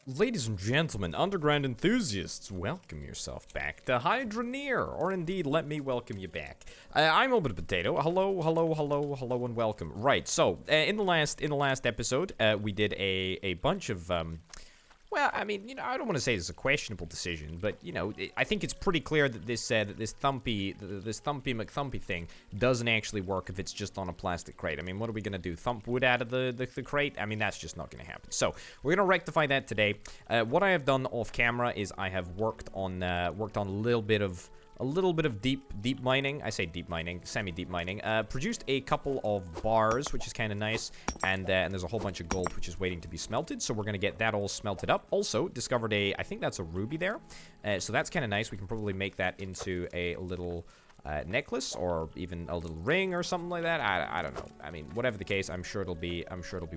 Ladies and gentlemen, underground enthusiasts, welcome yourself back to Hydroneer, or indeed, let me welcome you back. I'm Open Potato. Hello, hello, hello, hello, and welcome. Right, so in the last episode, we did a bunch of well, I mean, I don't want to say it's a questionable decision, but I think it's pretty clear that this Thumpy McThumpy thing doesn't actually work if it's just on a plastic crate. I mean, what are we gonna do? Thump wood out of the crate? I mean, that's just not gonna happen. So we're gonna rectify that today. What I have done off camera is I have worked on a little bit of deep mining. I say deep mining, semi-deep mining. Produced a couple of bars, which is kind of nice, and there's a whole bunch of gold which is waiting to be smelted, so we're gonna get that all smelted up. Also, discovered I think that's a ruby there, so that's kind of nice. We can probably make that into a little necklace, or even a little ring or something like that. I don't know. I mean, whatever the case, I'm sure it'll be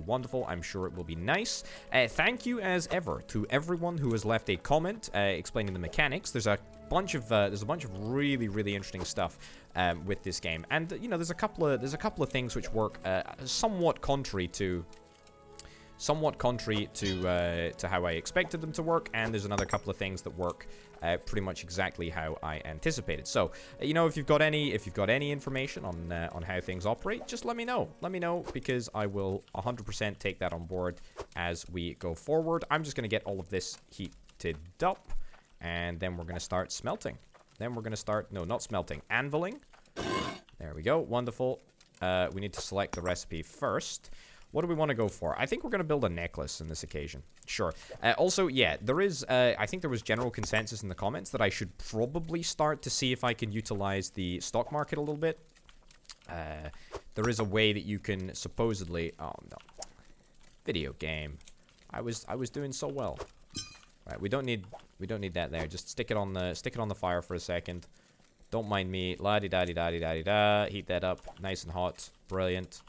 wonderful. I'm sure it will be nice. Thank you as ever to everyone who has left a comment explaining the mechanics. There's a bunch of really interesting stuff with this game, and there's a couple of things which work somewhat contrary to how I expected them to work, and there's another couple of things that work pretty much exactly how I anticipated. So, if you've got any information on how things operate, just let me know. Let me know, because I will 100% take that on board as we go forward. I'm just gonna get all of this heated up, and then we're gonna start smelting. Then we're gonna start, no, not smelting, anviling. There we go, wonderful. We need to select the recipe first. What do we want to go for? I think we're going to build a necklace on this occasion. Sure. Also, yeah, there is, I think there was general consensus in the comments that I should probably start to see if I can utilize the stock market a little bit. There is a way that you can supposedly, oh no, video game. I was doing so well. Right, we don't need that there. Just stick it on the fire for a second. Don't mind me. La-di-da-di-da-di-da-di-da. Heat that up, nice and hot. Brilliant.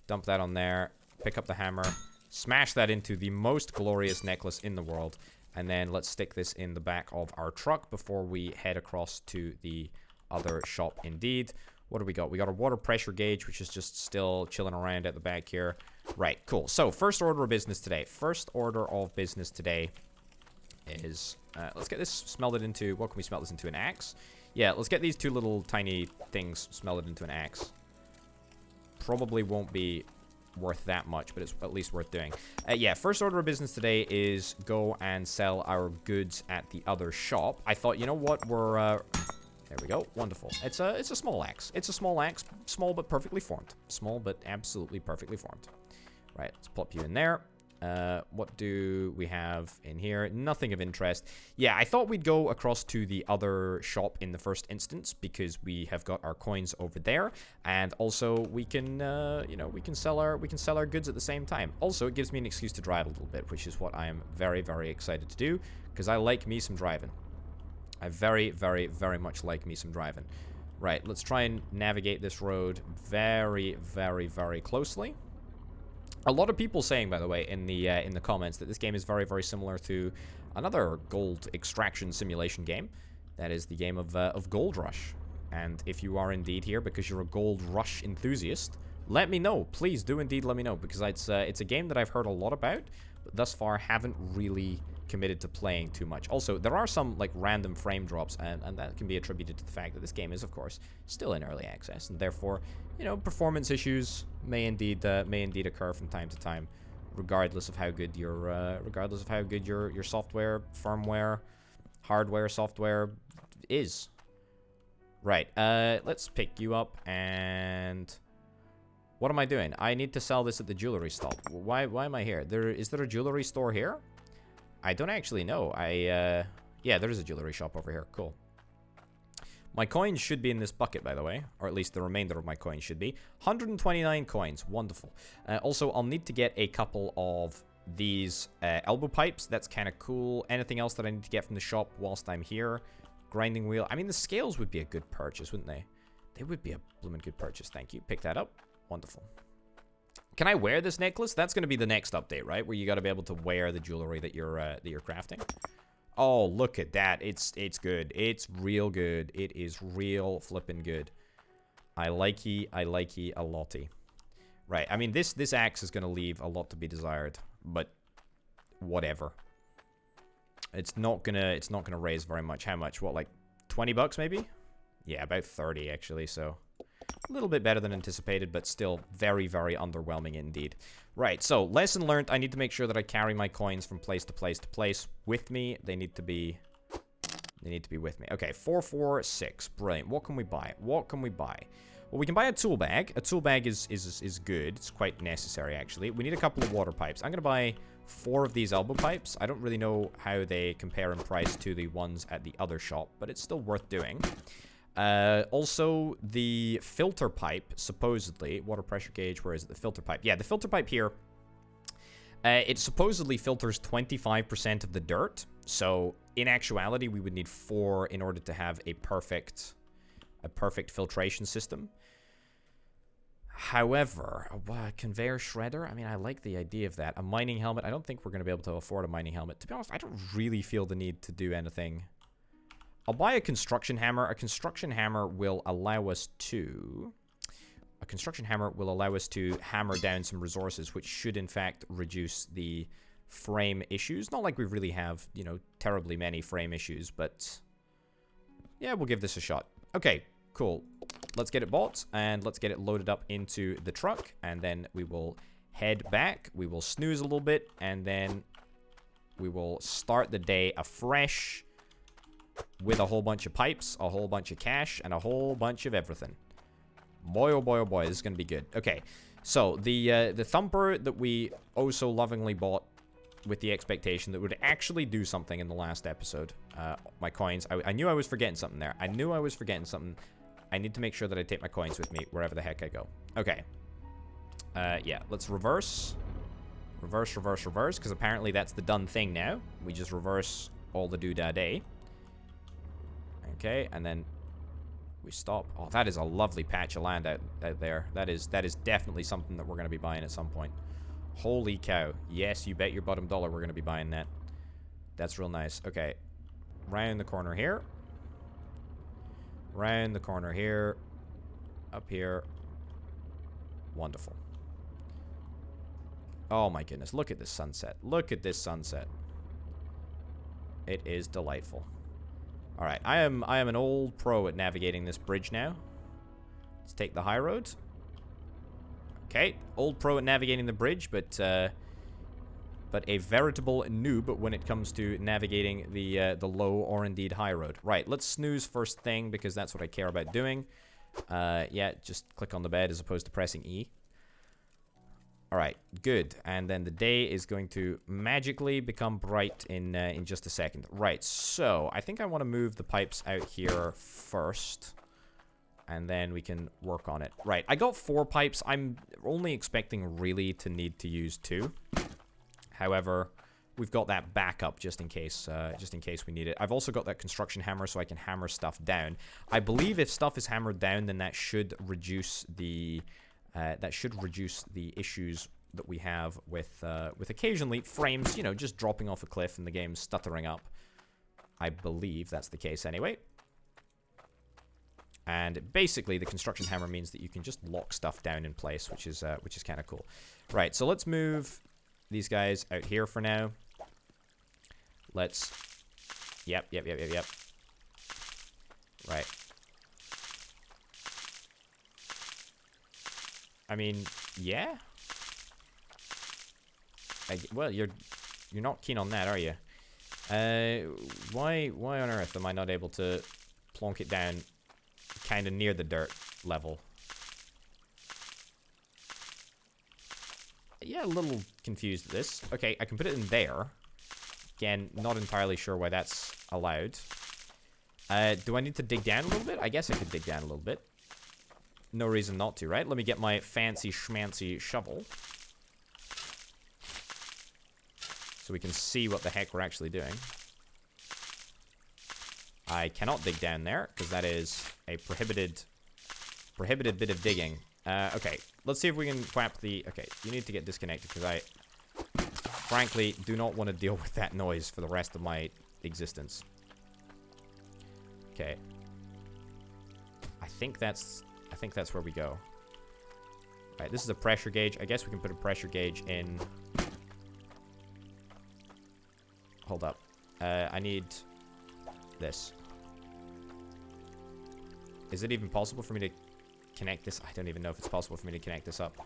Dump that on there. Pick up the hammer, smash that into the most glorious necklace in the world, and then let's stick this in the back of our truck before we head across to the other shop indeed. What do we got? We got our water pressure gauge, which is just still chilling around at the back here. Right, cool. So, first order of business today. Is, let's get this smelted into, what can we smelt this into? An axe? Yeah, let's get these two little tiny things smelted into an axe. Probably won't be worth that much, but it's at least worth doing. Yeah, first order of business today is go and sell our goods at the other shop. I thought, you know what, we're there we go, wonderful. It's a small axe. It's a small axe, small but perfectly formed. Small but absolutely perfectly formed. Right, let's plop you in there. What do we have in here? Nothing of interest. Yeah, I thought we'd go across to the other shop in the first instance, because we have got our coins over there, and also we can, we can sell our goods at the same time. Also, it gives me an excuse to drive a little bit, which is what I am very, very excited to do, because I like me some driving. I very, very, very much like me some driving. Right, let's try and navigate this road very, very, very closely. A lot of people saying, by the way, in the comments that this game is very, very similar to another gold extraction simulation game. That is the game of Gold Rush. And if you are indeed here because you're a Gold Rush enthusiast, let me know. Please do indeed let me know, because it's a game that I've heard a lot about, but thus far haven't really committed to playing too much. Also, there are some like random frame drops, and that can be attributed to the fact that this game is, of course, still in early access, and therefore, performance issues may indeed occur from time to time, regardless of how good your software, firmware, hardware, software is. Right. Let's pick you up, and what am I doing? I need to sell this at the jewelry stop. Why am I here? Is there a jewelry store here? I don't actually know. Yeah, there is a jewelry shop over here. Cool. My coins should be in this bucket, by the way. Or at least the remainder of my coins should be. 129 coins. Wonderful. Also, I'll need to get a couple of these elbow pipes. That's kind of cool. Anything else that I need to get from the shop whilst I'm here? Grinding wheel. I mean, the scales would be a good purchase, wouldn't they? They would be a blooming good purchase. Thank you. Pick that up. Wonderful. Can I wear this necklace? That's going to be the next update, right? Where you got to be able to wear the jewelry that you're crafting. Oh, look at that. It's good. It's real good. It is real flippin' good. I likey a lottie. Right. I mean, this axe is going to leave a lot to be desired, but whatever. It's not gonna raise very much. How much? What, like 20 bucks maybe? Yeah, about 30 actually, so a little bit better than anticipated, but still very, very underwhelming indeed. Right, so lesson learned, I need to make sure that I carry my coins from place to place to place with me. They need to be with me. Okay, 446. Brilliant. What can we buy? What can we buy? Well, we can buy a tool bag. A tool bag is good. It's quite necessary, actually. We need a couple of water pipes. I'm going to buy 4 of these elbow pipes. I don't really know how they compare in price to the ones at the other shop, but it's still worth doing. Also, the filter pipe, supposedly, water pressure gauge, where is it? The filter pipe. Yeah, the filter pipe here, it supposedly filters 25% of the dirt. So, in actuality, we would need 4 in order to have a perfect filtration system. However, a conveyor shredder? I mean, I like the idea of that. A mining helmet? I don't think we're going to be able to afford a mining helmet. To be honest, I don't really feel the need to do anything. I'll buy a construction hammer. A construction hammer will allow us to... hammer down some resources, which should, in fact, reduce the frame issues. Not like we really have, you know, terribly many frame issues, but... yeah, we'll give this a shot. Okay, cool. Let's get it bought, and let's get it loaded up into the truck, and then we will head back. We will snooze a little bit, and then we will start the day afresh with a whole bunch of pipes, a whole bunch of cash, and a whole bunch of everything. Boy, oh boy, oh boy, this is going to be good. Okay, so the thumper that we oh so lovingly bought with the expectation that would actually do something in the last episode. My coins, I knew I was forgetting something there. I knew I was forgetting something. I need to make sure that I take my coins with me wherever the heck I go. Okay. Yeah, let's reverse. Reverse, reverse, reverse, because apparently that's the done thing now. We just reverse all the doo-dah-day. Okay, and then we stop. Oh, that is a lovely patch of land out there. That is definitely something that we're going to be buying at some point. Holy cow. Yes, you bet your bottom dollar we're going to be buying that. That's real nice. Okay. Round the corner here. Round the corner here. Up here. Wonderful. Oh my goodness. Look at this sunset. Look at this sunset. It is delightful. Alright. I am an old pro at navigating this bridge now. Let's take the high road. Okay, old pro at navigating the bridge, but a veritable noob when it comes to navigating the low or indeed high road. Right, let's snooze first thing because that's what I care about doing. Yeah, just click on the bed as opposed to pressing E. Alright, good. And then the day is going to magically become bright in just a second. Right, so I think I want to move the pipes out here first. And then we can work on it. Right, I got 4 pipes. I'm only expecting really to need to use 2. However, we've got that backup just in case we need it. I've also got that construction hammer so I can hammer stuff down. I believe if stuff is hammered down, then that should reduce the issues that we have with occasionally frames, you know, just dropping off a cliff and the game stuttering up. I believe that's the case anyway. And basically, the construction hammer means that you can just lock stuff down in place, which is kind of cool. Right, so let's move these guys out here for now. Let's... Yep. Right. I mean, yeah? Well, you're not keen on that, are you? Why on earth am I not able to plonk it down kind of near the dirt level? Yeah, a little confused at this. Okay, I can put it in there. Again, not entirely sure why that's allowed. Do I need to dig down a little bit? I guess I could dig down a little bit. No reason not to, right? Let me get my fancy schmancy shovel. So we can see what the heck we're actually doing. I cannot dig down there, because that is a prohibited bit of digging. Okay, let's see if we can quap the... Okay, you need to get disconnected, because I, frankly, do not want to deal with that noise for the rest of my existence. Okay. I think that's where we go. Alright, this is a pressure gauge. I guess we can put a pressure gauge in... Hold up. I need this. Is it even possible for me to connect this? I don't even know if it's possible for me to connect this up.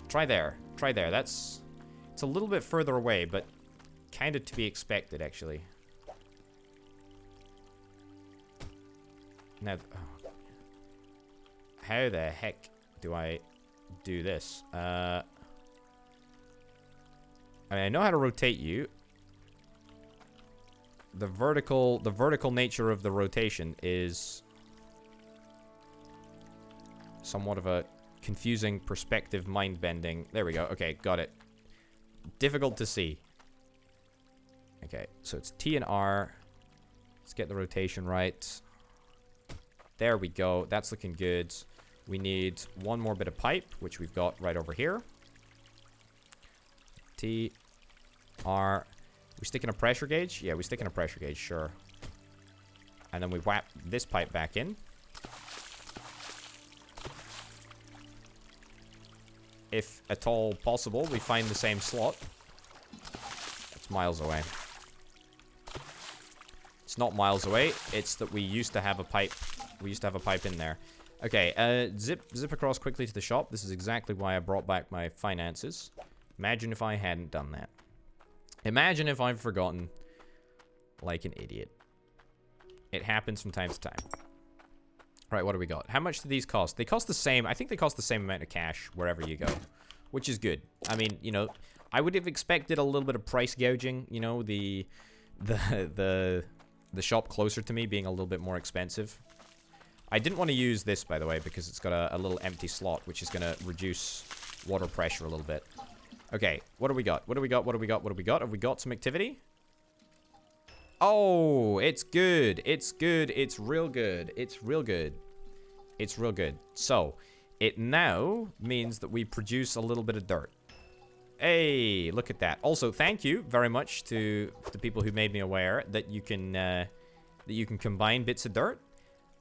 Try there. Try there. It's a little bit further away, but kind of to be expected, actually. Now, how the heck do I do this? I mean, I know how to rotate you. The vertical nature of the rotation is somewhat of a confusing perspective, mind-bending. There we go. Okay, got it. Difficult to see. Okay, so it's T and R. Let's get the rotation right. There we go. That's looking good. We need one more bit of pipe, which we've got right over here. T, R. We stick in a pressure gauge? Yeah, we stick in a pressure gauge, sure. And then we whap this pipe back in. If at all possible, we find the same slot. That's miles away. It's not miles away. It's that we used to have a pipe. We used to have a pipe in there. Okay, zip across quickly to the shop. This is exactly why I brought back my finances. Imagine if I hadn't done that. Imagine if I've forgotten like an idiot. It happens from time to time. Right, what do we got? How much do these cost? They cost the same. I think they cost the same amount of cash wherever you go, which is good. I mean, you know, I would have expected a little bit of price gouging. You know, the shop closer to me being a little bit more expensive. I didn't want to use this, by the way, because it's got a little empty slot, which is going to reduce water pressure a little bit. Okay, what do we got? What do we got? What do we got? What do we got? Have we got some activity? Oh, it's good. It's good. It's real good. It's real good. It's real good. So, it now means that we produce a little bit of dirt. Hey, look at that. Also, thank you very much to the people who made me aware that you can combine bits of dirt.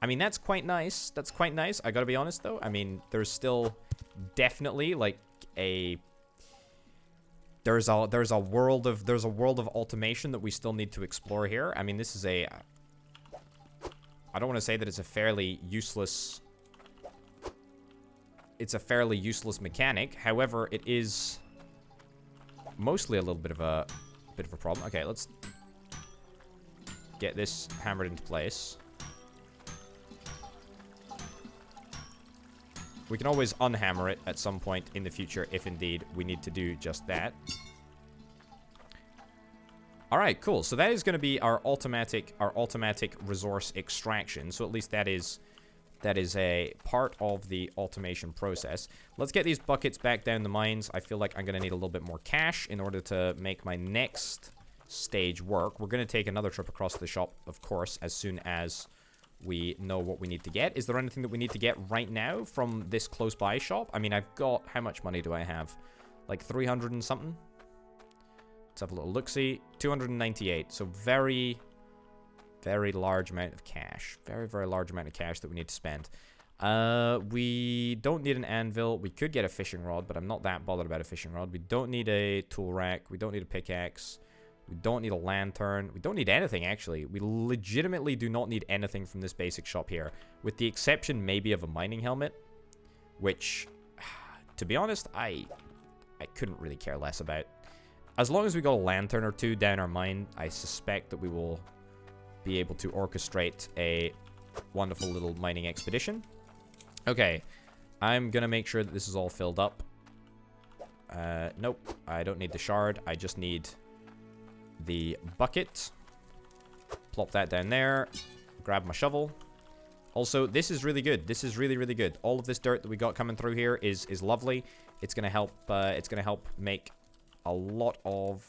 I mean, that's quite nice. That's quite nice. I gotta be honest, though. I mean, there's still definitely like there's a world of automation that we still need to explore here. I mean, this is I don't want to say that it's a fairly useless mechanic. However, it is mostly a little bit of a problem. Okay, let's get this hammered into place. We can always unhammer it at some point in the future if indeed we need to do just that. Alright, cool. So that is going to be our automatic resource extraction. So at least that is a part of the automation process. Let's get these buckets back down the mines. I feel like I'm going to need a little bit more cash in order to make my next stage work. We're going to take another trip across the shop, of course, as soon as we know what we need to get. Is there anything that we need to get right now from this close by shop? I mean, I've got... How much money do I have? Like 300 and something? Let's have a little look-see. 298. So very, very large amount of cash. Very, very large amount of cash that we need to spend. We don't need an anvil. We could get a fishing rod, but I'm not that bothered about a fishing rod. We don't need a tool rack. We don't need a pickaxe. We don't need a lantern. We don't need anything, actually. We legitimately do not need anything from this basic shop here. With the exception, maybe, of a mining helmet. Which, to be honest, I couldn't really care less about. As long as we got a lantern or two down our mine, I suspect that we will be able to orchestrate a wonderful little mining expedition. Okay. I'm going to make sure that this is all filled up. Nope. I don't need the shard. I just need the bucket. Plop that down there. Grab my shovel. Also, this is really good. This is really, really good. All of this dirt that we got coming through here is lovely. It's gonna help. It's gonna help make a lot of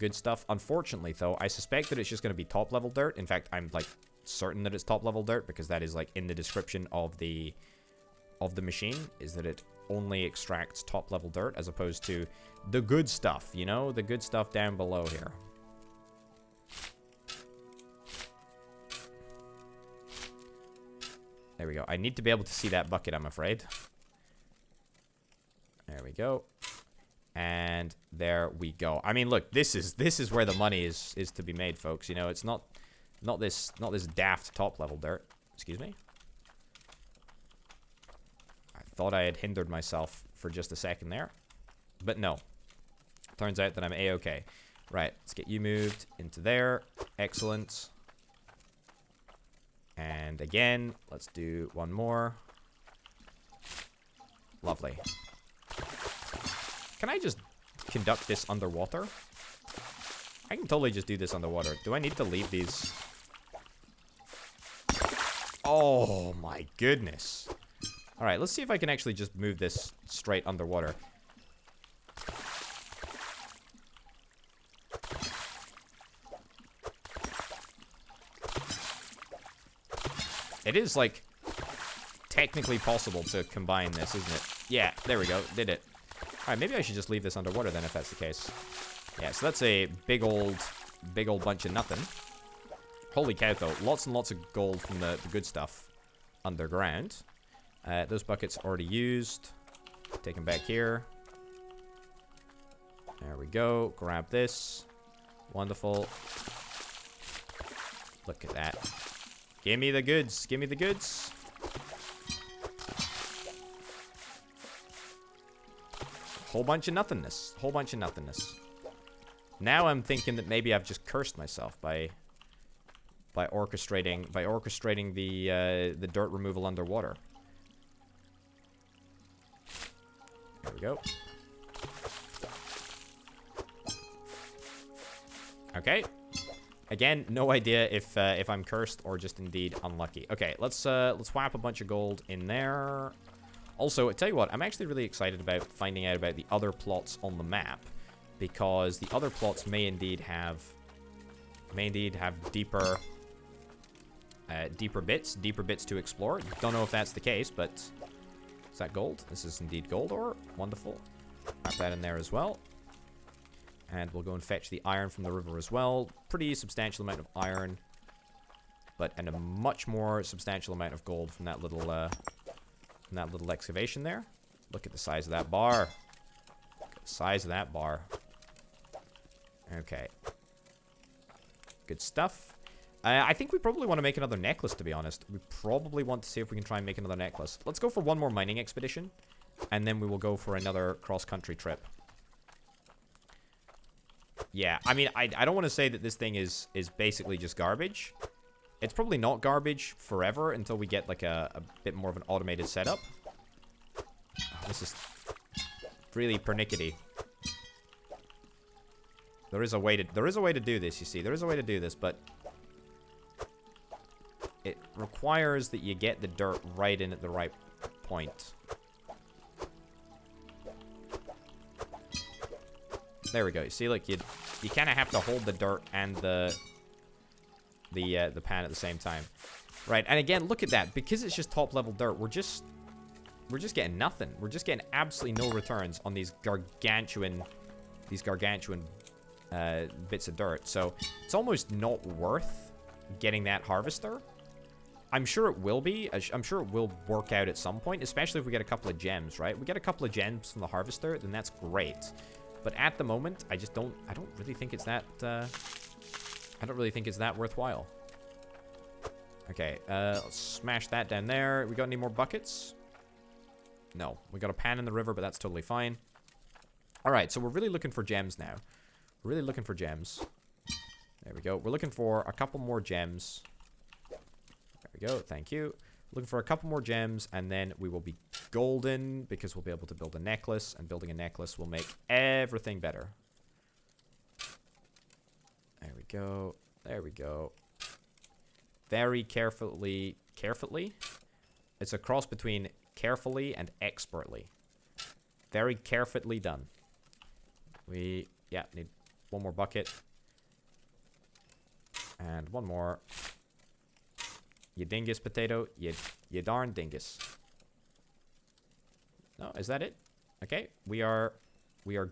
good stuff. Unfortunately, though, I suspect that it's just gonna be top level dirt. In fact, I'm like certain that it's top level dirt because that is like in the description of the machine, is that it only extracts top level dirt as opposed to the good stuff, you know, the good stuff down below here. There we go. I need to be able to see that bucket, I'm afraid. There we go. And there we go. I mean, look, this is where the money is to be made, folks. You know, it's not this daft top level dirt. Excuse me. I thought I had hindered myself for just a second there, but no. Turns out that I'm a-okay. Right, let's get you moved into there. Excellent. And again, let's do one more. Lovely. Can I just conduct this underwater? I can totally just do this underwater. Do I need to leave these? Oh my goodness. Alright, let's see if I can actually just move this straight underwater. It is, like, technically possible to combine this, isn't it? Yeah, there we go. Did it. Alright, maybe I should just leave this underwater then if that's the case. Yeah, so that's a big old bunch of nothing. Holy cow, though. Lots and lots of gold from the good stuff underground. Those buckets already used. Take them back here. There we go. Grab this. Wonderful. Look at that. Give me the goods. Give me the goods. Whole bunch of nothingness. Whole bunch of nothingness. Now I'm thinking that maybe I've just cursed myself by orchestrating the dirt removal underwater. There we go. Okay. Again, no idea if I'm cursed or just indeed unlucky. Okay, let's whap a bunch of gold in there. Also, I tell you what, I'm actually really excited about finding out about the other plots on the map, because the other plots may indeed have deeper bits to explore. Don't know if that's the case, but is that gold? This is indeed gold ore. Wonderful. Wrap that in there as well. And we'll go and fetch the iron from the river as well. Pretty substantial amount of iron, and a much more substantial amount of gold from that little excavation there. Look at the size of that bar. Look at the size of that bar. Okay. Good stuff. I think we probably want to make another necklace, to be honest. We probably want to see if we can try and make another necklace. Let's go for one more mining expedition, and then we will go for another cross-country trip. Yeah, I mean, I don't want to say that this thing is basically just garbage. It's probably not garbage forever until we get, like, a bit more of an automated setup. Oh, this is really pernickety. There is a way to do this, you see. There is a way to do this, but it requires that you get the dirt right in at the right point. There we go. You see, like, you kind of have to hold the dirt and the pan at the same time. Right, and again, look at that. Because it's just top-level dirt, we're just getting nothing. We're just getting absolutely no returns on these gargantuan bits of dirt. So it's almost not worth getting that harvester. I'm sure it will be. I'm sure it will work out at some point, especially if we get a couple of gems, right? We get a couple of gems from the harvester, then that's great. But at the moment, I don't really think it's that, I don't really think it's that worthwhile. Okay, let's smash that down there. We got any more buckets? No. We got a pan in the river, but that's totally fine. Alright, so we're really looking for gems now. We're really looking for gems. There we go. We're looking for a couple more gems. There we go. Thank you. Looking for a couple more gems, and then we will be golden, because we'll be able to build a necklace, and building a necklace will make everything better. There we go. There we go. Very carefully. It's a cross between carefully and expertly. Very carefully done. We, yeah, need one more bucket. And one more. You dingus potato. You darn dingus. No, is that it? Okay, we are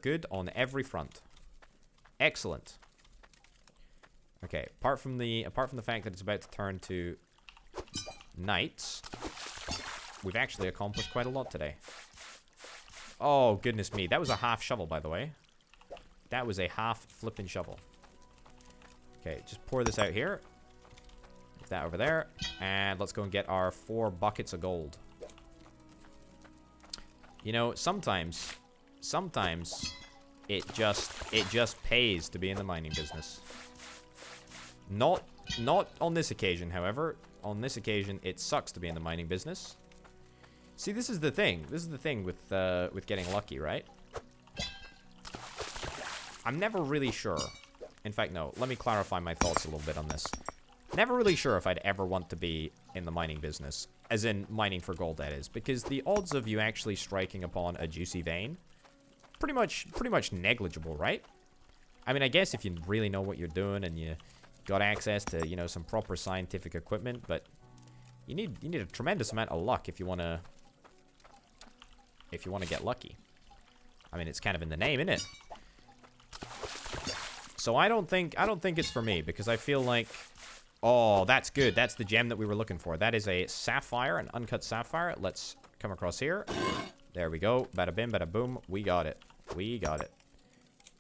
good on every front. Excellent. Okay, apart from the fact that it's about to turn to night, we've actually accomplished quite a lot today. Oh, goodness me. That was a half shovel, by the way. That was a half flipping shovel. Okay, just pour this out here. Put that over there. And let's go and get our 4 buckets of gold. You know, sometimes it just pays to be in the mining business. Not on this occasion, however. On this occasion, it sucks to be in the mining business. See, this is the thing. This is the thing with getting lucky, right? I'm never really sure. In fact, no. Let me clarify my thoughts a little bit on this. Never really sure if I'd ever want to be in the mining business. As in, mining for gold, that is. Because the odds of you actually striking upon a juicy vein, pretty much negligible, right? I mean, I guess if you really know what you're doing and you got access to, you know, some proper scientific equipment, but you need a tremendous amount of luck if you want to get lucky. I mean, it's kind of in the name, isn't it? So I don't think it's for me, because I feel like, oh, that's good. That's the gem that we were looking for. That is a sapphire, an uncut sapphire. Let's come across here. There we go. Bada bim, bada boom. We got it. We got it.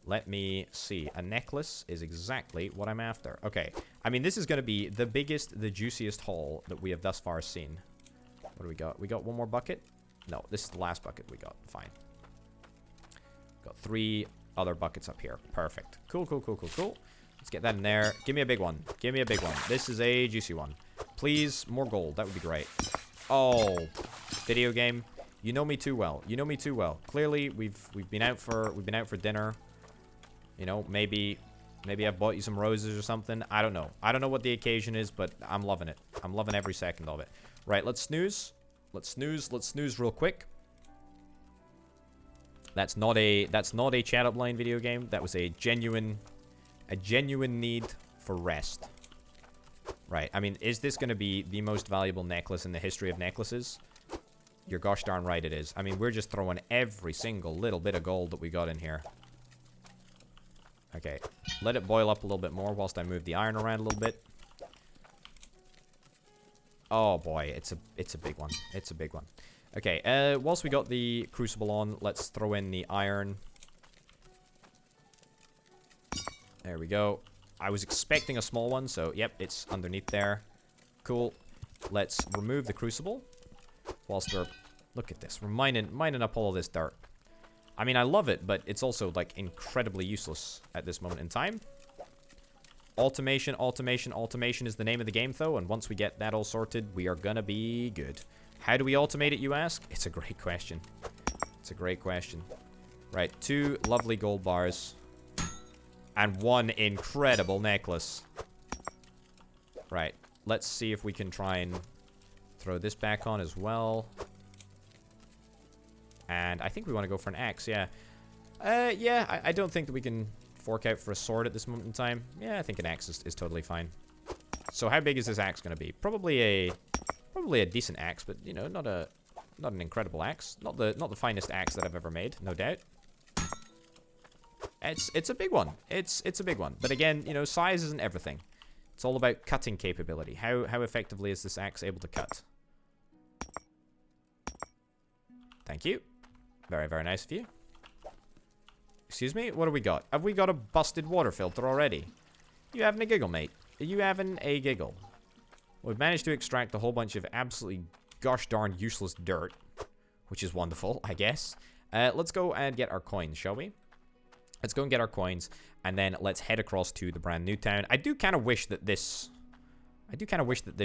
Let me see. A necklace is exactly what I'm after. Okay. I mean, this is going to be the biggest, the juiciest haul that we have thus far seen. What do we got? We got 1 more bucket? No, this is the last bucket we got. Fine. Got 3 other buckets up here. Perfect. Cool, cool, cool, cool, cool. Let's get that in there. Give me a big one. Give me a big one. This is a juicy one. Please, more gold. That would be great. Oh, video game. You know me too well. You know me too well. Clearly, we've been out for dinner. You know, maybe I've bought you some roses or something. I don't know. I don't know what the occasion is, but I'm loving it. I'm loving every second of it. Right, let's snooze. Let's snooze real quick. That's not a chat up line video game. That was a genuine need for rest. Right. I mean, is this going to be the most valuable necklace in the history of necklaces? You're gosh darn right it is. I mean, we're just throwing every single little bit of gold that we got in here. Okay. Let it boil up a little bit more whilst I move the iron around a little bit. Oh boy, it's a big one. It's a big one. Okay, whilst we got the crucible on, let's throw in the iron. There we go. I was expecting a small one, so yep, it's underneath there. Cool. Let's remove the crucible. Whilst we're... Look at this. We're mining up all of this dirt. I mean, I love it, but it's also, like, incredibly useless at this moment in time. Automation, automation, automation is the name of the game, though, and once we get that all sorted, we are gonna be good. How do we automate it, you ask? It's a great question. It's a great question. Right, 2 lovely gold bars. And 1 incredible necklace. Right, let's see if we can try and throw this back on as well. And I think we want to go for an axe, yeah. Yeah, I don't think that we can fork out for a sword at this moment in time. Yeah, I think an axe is totally fine. So how big is this axe going to be? Probably a decent axe, but, you know, not an incredible axe. Not the finest axe that I've ever made, no doubt. It's a big one. It's a big one. But again, you know, size isn't everything. It's all about cutting capability. How effectively is this axe able to cut? Thank you. Very, very nice of you. Excuse me? What do we got? Have we got a busted water filter already? You having a giggle, mate? Are you having a giggle? We've managed to extract a whole bunch of absolutely gosh darn useless dirt, which is wonderful, I guess. Let's go and get our coins, shall we? Let's go and get our coins, and then let's head across to the brand new town. I do kind of wish that this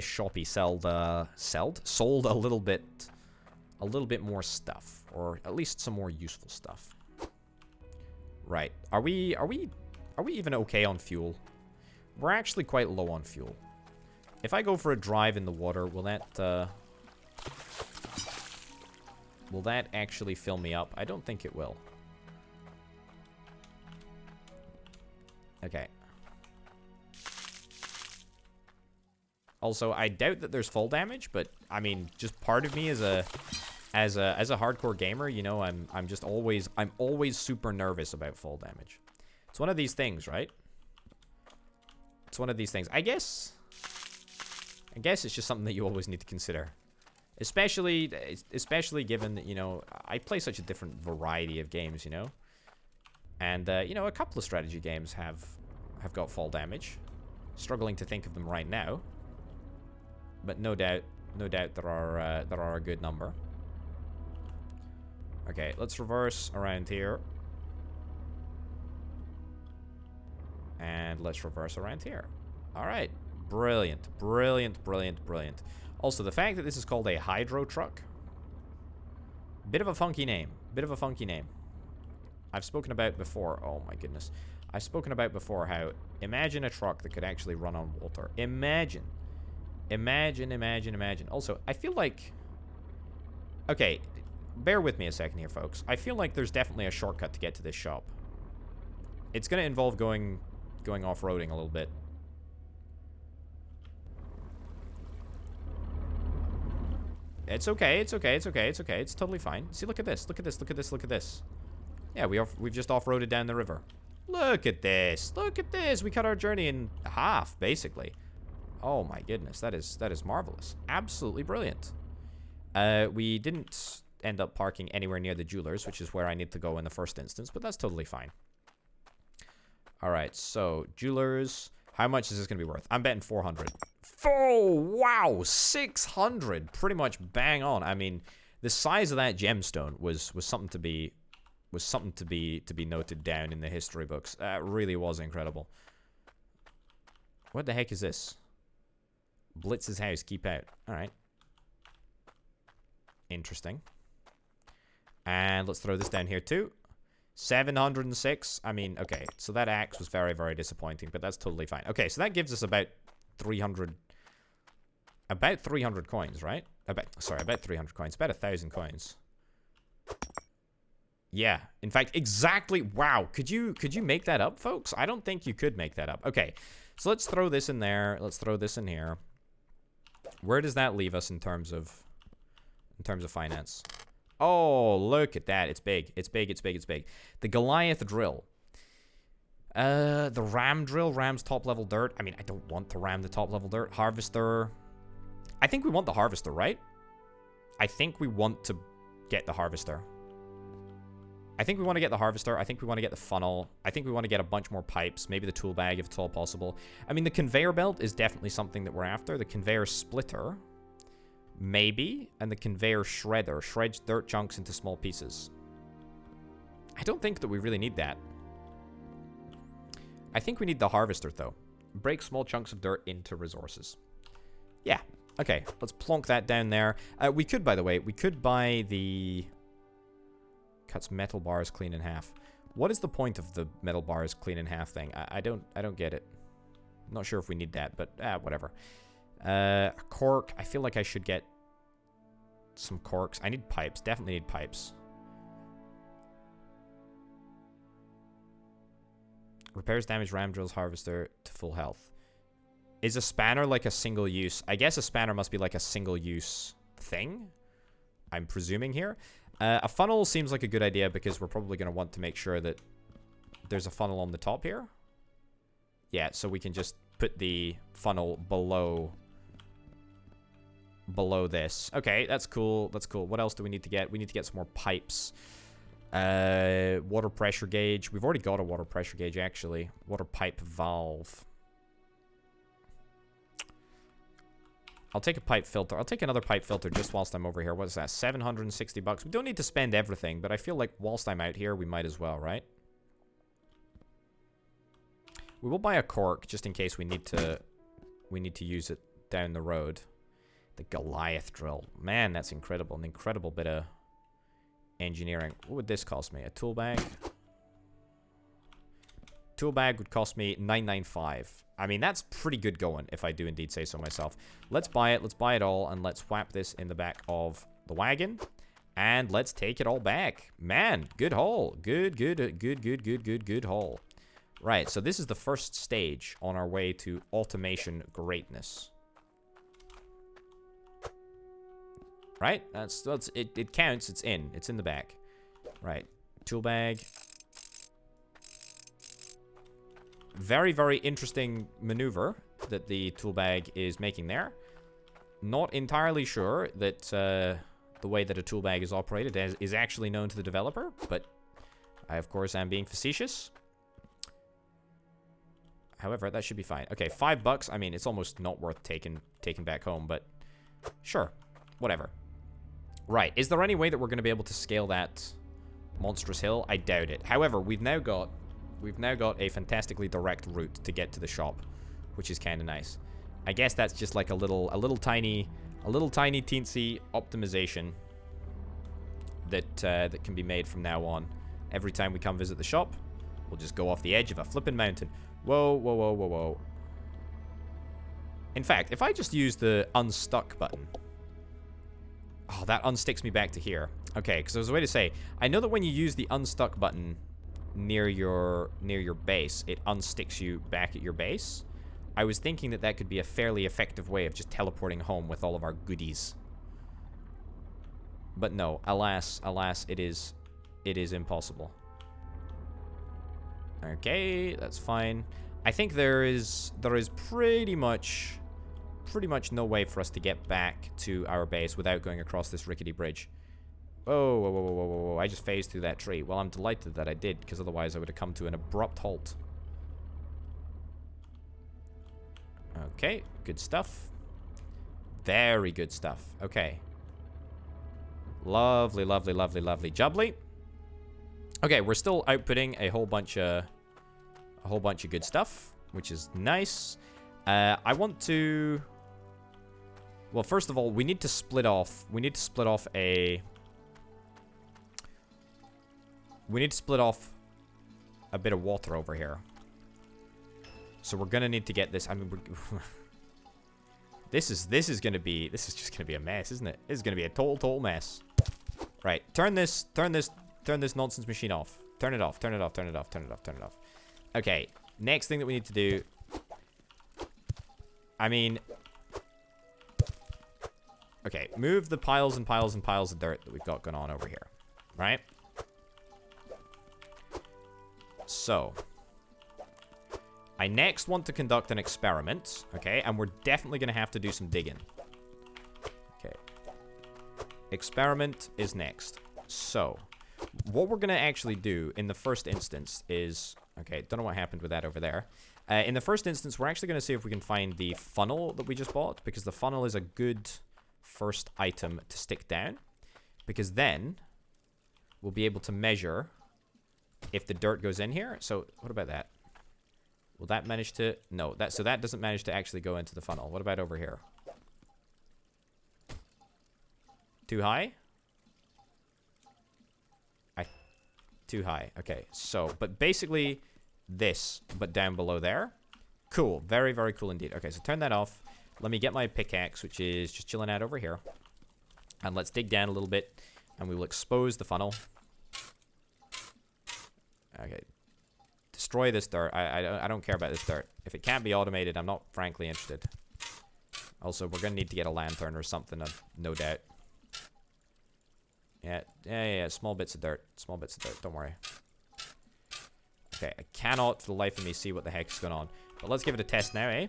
shoppy sold a little bit more stuff, or at least some more useful stuff. Right. Are we even okay on fuel? We're actually quite low on fuel. If I go for a drive in the water, will that actually fill me up? I don't think it will. Okay. Also, I doubt that there's fall damage, but I mean, just part of me as a hardcore gamer, you know, I'm always super nervous about fall damage. It's one of these things, right? It's one of these things. I guess it's just something that you always need to consider. Especially given that, you know, I play such a different variety of games, you know. And, you know, a couple of strategy games have got fall damage. Struggling to think of them right now. But no doubt there are a good number. Okay, let's reverse around here. And let's reverse around here. Alright. Brilliant. Brilliant, brilliant, brilliant. Also, the fact that this is called a hydro truck. Bit of a funky name. Bit of a funky name. I've spoken about before. Oh my goodness. I've spoken about before how imagine a truck that could actually run on water. Imagine. Imagine, imagine, imagine. Also, I feel like... Okay, bear with me a second here, folks. I feel like there's definitely a shortcut to get to this shop. It's going to involve going off-roading a little bit. It's okay, it's okay, it's okay, it's okay. It's totally fine. See, look at this, look at this, look at this, look at this. Yeah, we've just off-roaded down the river. Look at this, look at this. We cut our journey in half, basically. Oh my goodness, that is marvelous. Absolutely brilliant. We didn't end up parking anywhere near the jewelers, which is where I need to go in the first instance, but that's totally fine. Alright, so, jewelers. How much is this going to be worth? I'm betting 400. Oh, wow, 600. Pretty much bang on. I mean, the size of that gemstone was something to be noted down in the history books. That really was incredible. What the heck is this? Blitz's house, keep out. Alright. Interesting. And let's throw this down here too. 706. I mean, okay. So that axe was very, very disappointing, but that's totally fine. Okay, so that gives us about 300... About 300 coins, right? About 300 coins. About 1,000 coins. Yeah. In fact, exactly... Wow. Could you make that up, folks? I don't think you could make that up. Okay. So let's throw this in there. Let's throw this in here. Where does that leave us in terms of finance? Oh, look at that. It's big. It's big, it's big, it's big. The Goliath drill. The ram drill. Ram's top level dirt. I mean, I don't want to ram the top level dirt. Harvester. I think we want the harvester, right? I think we want to get the harvester. I think we want to get the harvester. I think we want to get the funnel. I think we want to get a bunch more pipes. Maybe the tool bag if it's all possible. I mean, the conveyor belt is definitely something that we're after. The conveyor splitter. Maybe. And the conveyor shredder. Shreds dirt chunks into small pieces. I don't think that we really need that. I think we need the harvester, though. Break small chunks of dirt into resources. Yeah. Okay. Let's plonk that down there. We could, by the way, we could buy the... Cuts metal bars clean in half. What is the point of the metal bars clean in half thing? I don't get it. I'm not sure if we need that, but whatever. Cork. I feel like I should get some corks. I need pipes. Definitely need pipes. Repairs damage ram drills harvester to full health. Is a spanner like a single use? I guess a spanner must be like a single use thing. I'm presuming here. A funnel seems like a good idea because we're probably going to want to make sure that there's a funnel on the top here. Yeah, so we can just put the funnel below this. Okay, that's cool. That's cool. What else do we need to get? We need to get some more pipes. Water pressure gauge. We've already got a water pressure gauge, actually. Water pipe valve. I'll take a pipe filter. I'll take another pipe filter just whilst I'm over here. What is that? 760 bucks. We don't need to spend everything, but I feel like whilst I'm out here, we might as well, right? We will buy a cork just in case we need to use it down the road. The Goliath drill. Man, that's incredible. An incredible bit of engineering. What would this cost me? A tool bag? Tool bag would cost me $9.95. I mean, that's pretty good going, if I do indeed say so myself. Let's buy it. Let's buy it all, and let's whap this in the back of the wagon. And let's take it all back. Man, good haul. Good haul. Right, so this is the first stage on our way to automation greatness. Right? That's it counts. It's in. It's in the back. Right. Tool bag. Very, very interesting maneuver that the tool bag is making there. Not entirely sure that the way that a tool bag is operated is actually known to the developer, but I, of course, am being facetious. However, that should be fine. Okay, $5. I mean, it's almost not worth taking back home, but sure, whatever. Right, is there any way that we're going to be able to scale that monstrous hill? I doubt it. However, we've now got a fantastically direct route to get to the shop, which is kind of nice. I guess that's just like a little tiny teensy optimization that that can be made from now on. Every time we come visit the shop, we'll just go off the edge of a flippin' mountain. Whoa, whoa, whoa, whoa, whoa. In fact, if I just use the unstuck button. Oh, that unsticks me back to here. Okay, because there's a way to say, I know that when you use the unstuck button near your base, it unsticks you back at your base. I was thinking that that could be a fairly effective way of just teleporting home with all of our goodies. But no, alas, it is impossible. Okay, that's fine. I think there is pretty much no way for us to get back to our base without going across this rickety bridge. Oh, whoa, whoa, whoa, whoa, whoa. I just phased through that tree. Well, I'm delighted that I did, because otherwise I would have come to an abrupt halt. Okay, good stuff. Very good stuff. Okay. Lovely, lovely, lovely, lovely. Jubbly. Okay, we're still outputting a whole bunch of good stuff, which is nice. I want to... Well, first of all, we need to split off. We need to split off a bit of water over here. So we're gonna need to get this. I mean, this is just gonna be a mess, isn't it? This is gonna be a total mess. Right, turn this nonsense machine off. Turn it off. Turn it off. Turn it off. Turn it off. Turn it off. Okay, next thing that we need to do. I mean, okay, move the piles and piles and piles of dirt that we've got going on over here, right? So, I next want to conduct an experiment, okay? And we're definitely going to have to do some digging. Okay. Experiment is next. So, what we're going to actually do in the first instance is... Okay, don't know what happened with that over there. In the first instance, we're actually going to see if we can find the funnel that we just bought, because the funnel is a good first item to stick down. Because then, we'll be able to measure if the dirt goes in here. So, what about that? Will that manage to... No, so that doesn't manage to actually go into the funnel. What about over here? Too high? Too high. Okay, so, but basically this, but down below there. Cool. Very, very cool indeed. Okay, so turn that off. Let me get my pickaxe, which is just chilling out over here. And let's dig down a little bit, and we will expose the funnel. Okay. Destroy this dirt. I don't care about this dirt. If it can't be automated, I'm not frankly interested. Also, we're going to need to get a lantern or something, no doubt. Yeah, small bits of dirt. Small bits of dirt, don't worry. Okay, I cannot for the life of me see what the heck is going on. But let's give it a test now, eh?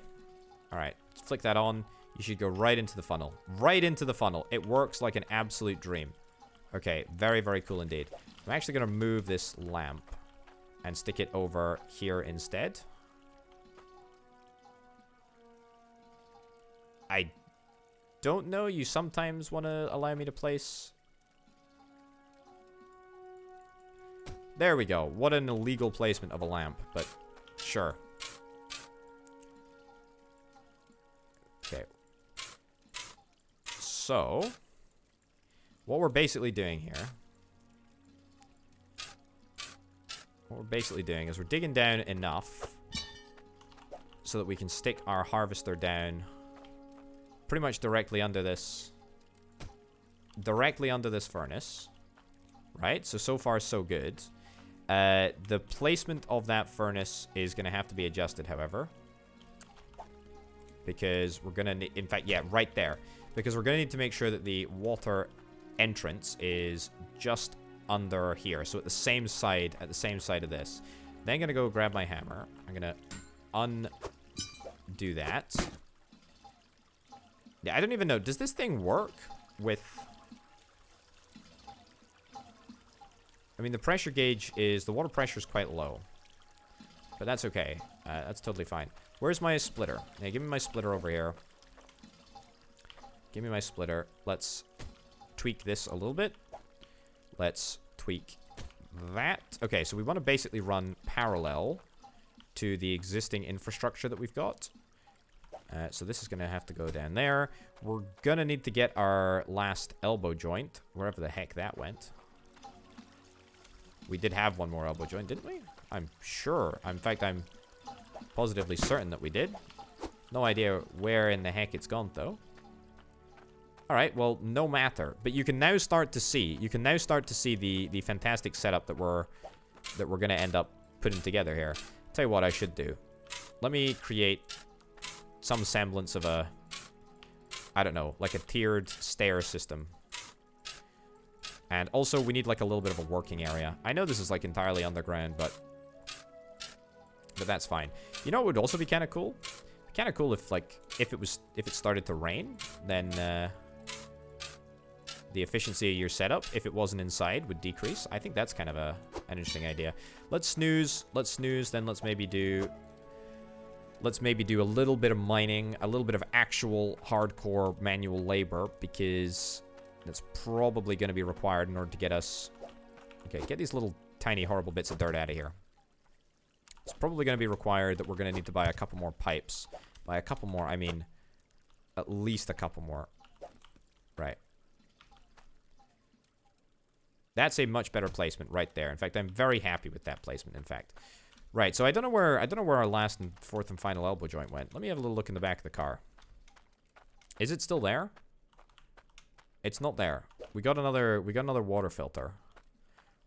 Alright, let's flick that on. You should go right into the funnel. Right into the funnel. It works like an absolute dream. Okay, very, very cool indeed. I'm actually going to move this lamp and stick it over here instead. I don't know. You sometimes want to allow me to place... There we go. What an illegal placement of a lamp, but sure. Okay. So, what we're basically doing here... What we're basically doing is we're digging down enough so that we can stick our harvester down pretty much directly under this furnace. Right? So far, so good. The placement of that furnace is going to have to be adjusted, however. Because we're going to need... In fact, yeah, right there. Because we're going to need to make sure that the water entrance is just under here. So at the same side of this. Then I'm going to go grab my hammer. I'm going to undo that. Yeah, I don't even know. Does this thing work with... I mean, the pressure gauge is... The water pressure is quite low. But that's okay. That's totally fine. Where's my splitter? Yeah, give me my splitter over here. Give me my splitter. Let's tweak this a little bit. Let's tweak that. Okay, so we want to basically run parallel to the existing infrastructure that we've got. So this is going to have to go down there. We're going to need to get our last elbow joint, wherever the heck that went. We did have one more elbow joint, didn't we? I'm sure. In fact, I'm positively certain that we did. No idea where in the heck it's gone, though. Alright, well, no matter. But you can now start to see, the fantastic setup that we're going to end up putting together here. Tell you what I should do. Let me create some semblance of a, I don't know, like a tiered stair system. And also, we need like a little bit of a working area. I know this is like entirely underground, but that's fine. You know what would also be kind of cool? Kind of cool if it started to rain, then the efficiency of your setup, if it wasn't inside, would decrease. I think that's kind of an interesting idea. Let's snooze. Then let's maybe do a little bit of mining, a little bit of actual hardcore manual labor, because that's probably going to be required in order to get us... Okay, get these little tiny horrible bits of dirt out of here. It's probably going to be required that we're going to need to buy a couple more pipes. By a couple more, I mean at least a couple more. Right. That's a much better placement right there. In fact, I'm very happy with that placement, in fact. Right, so I don't know where our last and fourth and final elbow joint went. Let me have a little look in the back of the car. Is it still there? It's not there. We got another water filter,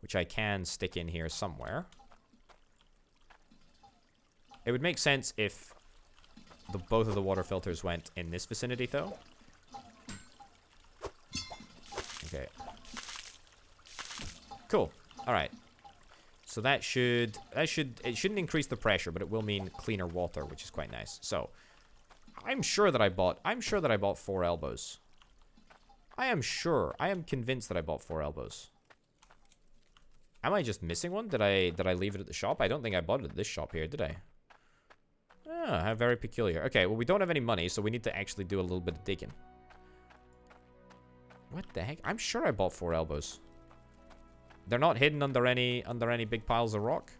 which I can stick in here somewhere. It would make sense if both of the water filters went in this vicinity, though. Okay. Cool. All right. So it shouldn't increase the pressure, but it will mean cleaner water, which is quite nice. So I'm sure that I bought 4 elbows. I am convinced that I bought 4 elbows. Am I just missing one? Did I leave it at the shop? I don't think I bought it at this shop here, did I? Ah, how very peculiar. Okay, well, we don't have any money, so we need to actually do a little bit of digging. What the heck? I'm sure I bought 4 elbows. They're not hidden under any big piles of rock?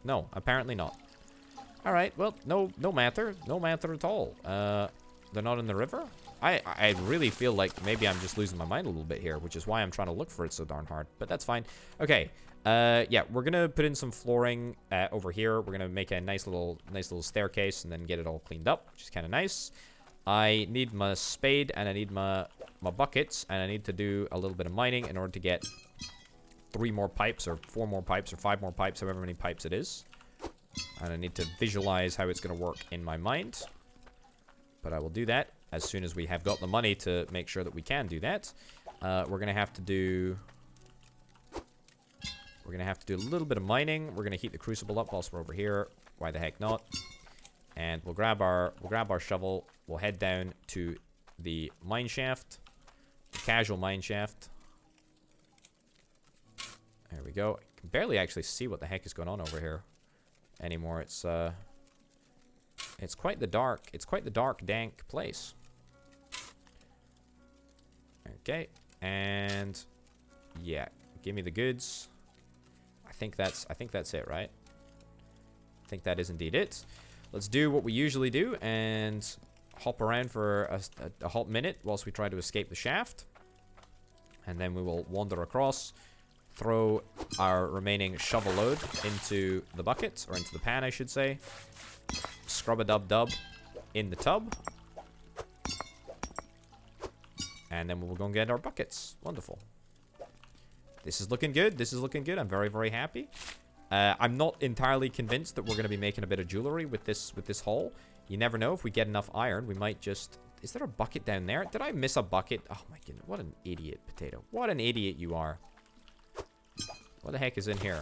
No, apparently not. Alright, well, no matter. No matter at all. They're not in the river? I really feel like maybe I'm just losing my mind a little bit here, which is why I'm trying to look for it so darn hard. But that's fine. Okay. Yeah, we're gonna put in some flooring over here. We're gonna make a nice little staircase and then get it all cleaned up, which is kind of nice. I need my spade and I need my buckets, and I need to do a little bit of mining in order to get 3 more pipes or 4 more pipes or 5 more pipes, however many pipes it is. And I need to visualize how it's going to work in my mind. But I will do that as soon as we have got the money to make sure that we can do that. We're going to have to do... We're going to have to do a little bit of mining. We're going to heat the crucible up whilst we're over here. Why the heck not? And we'll grab our shovel. We'll head down to the mine shaft. The casual mine shaft. There we go. I can barely actually see what the heck is going on over here anymore. It's quite the dark, dank place. Okay, and yeah, give me the goods. I think that's it, right? I think that is indeed it. Let's do what we usually do and hop around for a hot minute whilst we try to escape the shaft, and then we will wander across. Throw our remaining shovel load into the bucket, or into the pan, I should say. Scrub-a-dub-dub in the tub. And then we'll go and get our buckets. Wonderful. This is looking good. This is looking good. I'm very, very happy. I'm not entirely convinced that we're going to be making a bit of jewelry with this haul. You never know. If we get enough iron, we might just... Is there a bucket down there? Did I miss a bucket? Oh my goodness. What an idiot, Potato. What an idiot you are. What the heck is in here?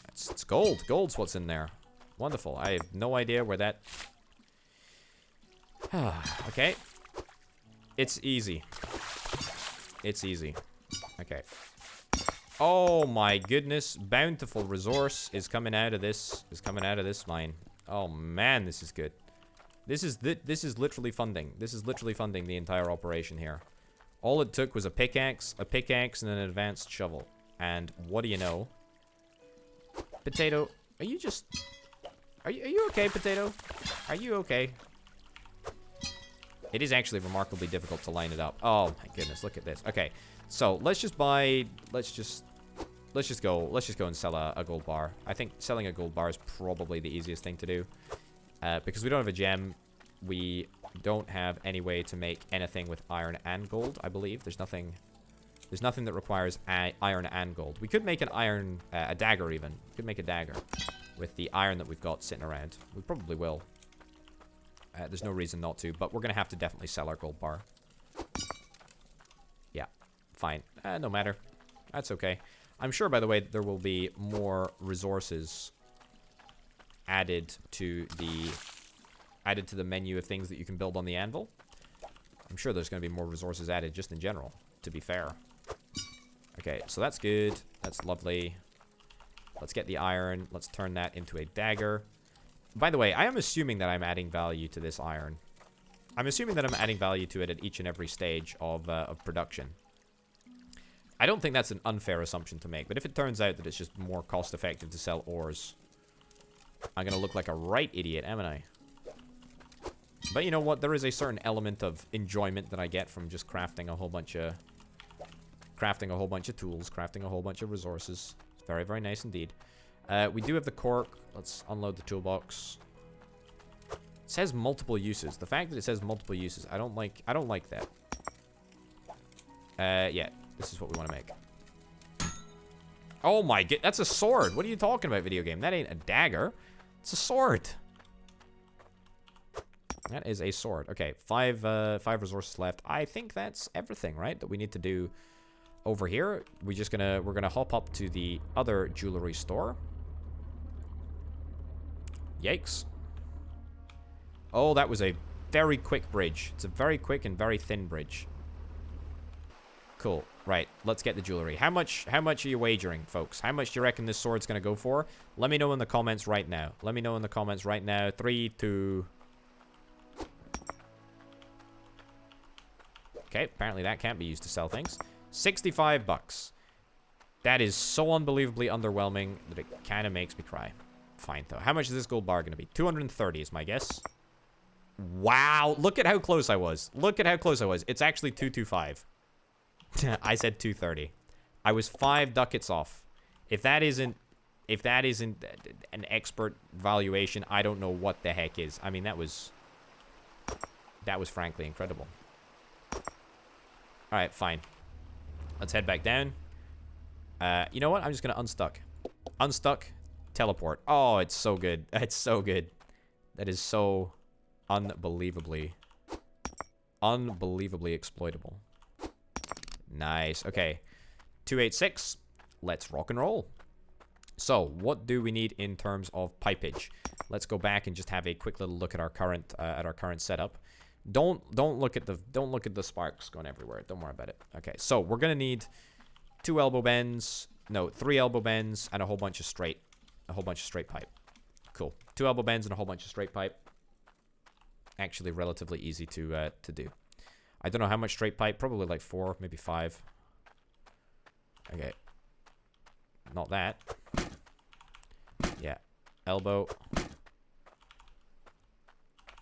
It's gold. Gold's what's in there. Wonderful. I have no idea where that... Okay. It's easy. It's easy. Okay. Oh my goodness. Bountiful resource is coming out of this. Is coming out of this mine. Oh man, this is good. This is literally funding. This is literally funding the entire operation here. All it took was a pickaxe, and an advanced shovel. And what do you know? Potato, are you just... Are you okay, Potato? Are you okay? It is actually remarkably difficult to line it up. Oh my goodness, look at this. Okay, so let's just buy... Let's just go and sell a gold bar. I think selling a gold bar is probably the easiest thing to do. Because we don't have a gem. We don't have any way to make anything with iron and gold, I believe. There's nothing that requires iron and gold. We could make an iron, a dagger even. We could make a dagger with the iron that we've got sitting around. We probably will. There's no reason not to, but we're going to have to definitely sell our gold bar. Yeah, fine. No matter. That's okay. I'm sure, by the way, there will be more resources added to the menu of things that you can build on the anvil. I'm sure there's going to be more resources added just in general, to be fair. Okay, so that's good. That's lovely. Let's get the iron. Let's turn that into a dagger. By the way, I am assuming that I'm adding value to this iron. I'm assuming that I'm adding value to it at each and every stage of production. I don't think that's an unfair assumption to make, but if it turns out that it's just more cost-effective to sell ores, I'm going to look like a right idiot, am I? But you know what? There is a certain element of enjoyment that I get from just crafting a whole bunch of tools, crafting a whole bunch of resources. It's very, very nice indeed. We do have the cork. Let's unload the toolbox. It says multiple uses. The fact that it says multiple uses, I don't like that. Yeah, this is what we want to make. Oh my god, that's a sword. What are you talking about, video game? That ain't a dagger. It's a sword. That is a sword. Okay, five resources left. I think that's everything, right? That we need to do over here. We're gonna hop up to the other jewelry store. Yikes. Oh, that was a very quick bridge. It's a very quick and very thin bridge. Cool. Right, let's get the jewelry. How much are you wagering, folks? How much do you reckon this sword's gonna go for? Let me know in the comments right now. Let me know in the comments right now. 3, 2... Okay, apparently that can't be used to sell things. 65 bucks. That is so unbelievably underwhelming that it kind of makes me cry. Fine, though. How much is this gold bar going to be? 230 is my guess. Wow, look at how close I was. Look at how close I was. It's actually 225. I said 230. I was 5 ducats off. If that isn't an expert valuation, I don't know what the heck is. I mean, that was frankly incredible. All right, fine. Let's head back down. You know what? I'm just gonna unstuck. Unstuck. Teleport. Oh, it's so good. It's so good. That is so unbelievably exploitable. Nice. Okay. 286. Let's rock and roll. So, what do we need in terms of pipage? Let's go back and just have a quick little look at our current setup. Don't look at the sparks going everywhere. Don't worry about it. Okay. So, we're going to need 3 elbow bends, and a whole bunch of straight pipe. Cool. 2 elbow bends and a whole bunch of straight pipe. Actually relatively easy to do. I don't know how much straight pipe, probably like 4, maybe 5. Okay. Not that. Yeah. Elbow.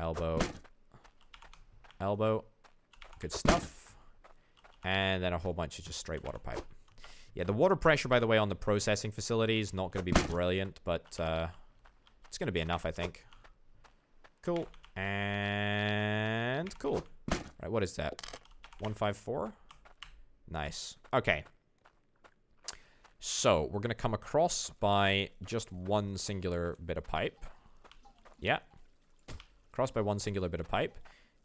Elbow. Elbow. Good stuff. And then a whole bunch of just straight water pipe. Yeah, the water pressure, by the way, on the processing facility is not going to be brilliant, but it's going to be enough, I think. Cool. And cool. All right, what is that? 154? Nice. Okay. So, we're going to come across by just one singular bit of pipe. Yeah. Cross by one singular bit of pipe.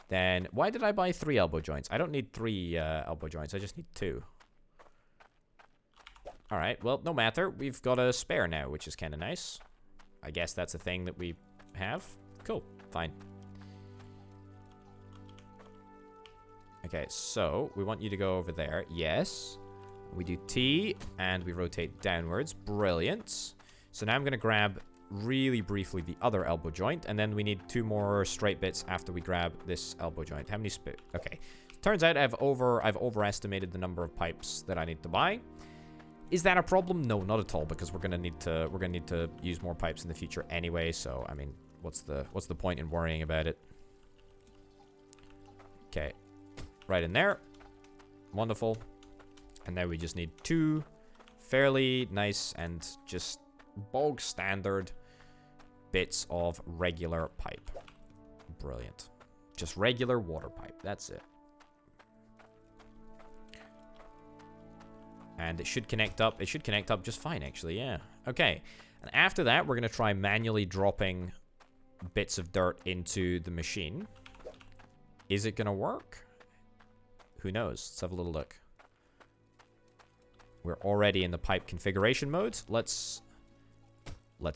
Then, why did I buy 3 elbow joints? I don't need 3 elbow joints. I just need 2. Alright, well, no matter. We've got a spare now, which is kind of nice. I guess that's a thing that we have. Cool. Fine. Okay, so we want you to go over there. Yes. We do T, and we rotate downwards. Brilliant. So now I'm going to grab, really briefly, the other elbow joint, and then we need 2 more straight bits after we grab this elbow joint. How many Okay. Turns out I've overestimated the number of pipes that I need to buy. Is that a problem? No, not at all, because we're gonna need to use more pipes in the future anyway. So I mean, what's the point in worrying about it? Okay, right in there. Wonderful. And now we just need 2 fairly nice and just bog standard bits of regular pipe. Brilliant. Just regular water pipe. That's it. And it should connect up. It should connect up just fine, actually. Yeah. Okay. And after that, we're going to try manually dropping bits of dirt into the machine. Is it going to work? Who knows? Let's have a little look. We're already in the pipe configuration mode. Let's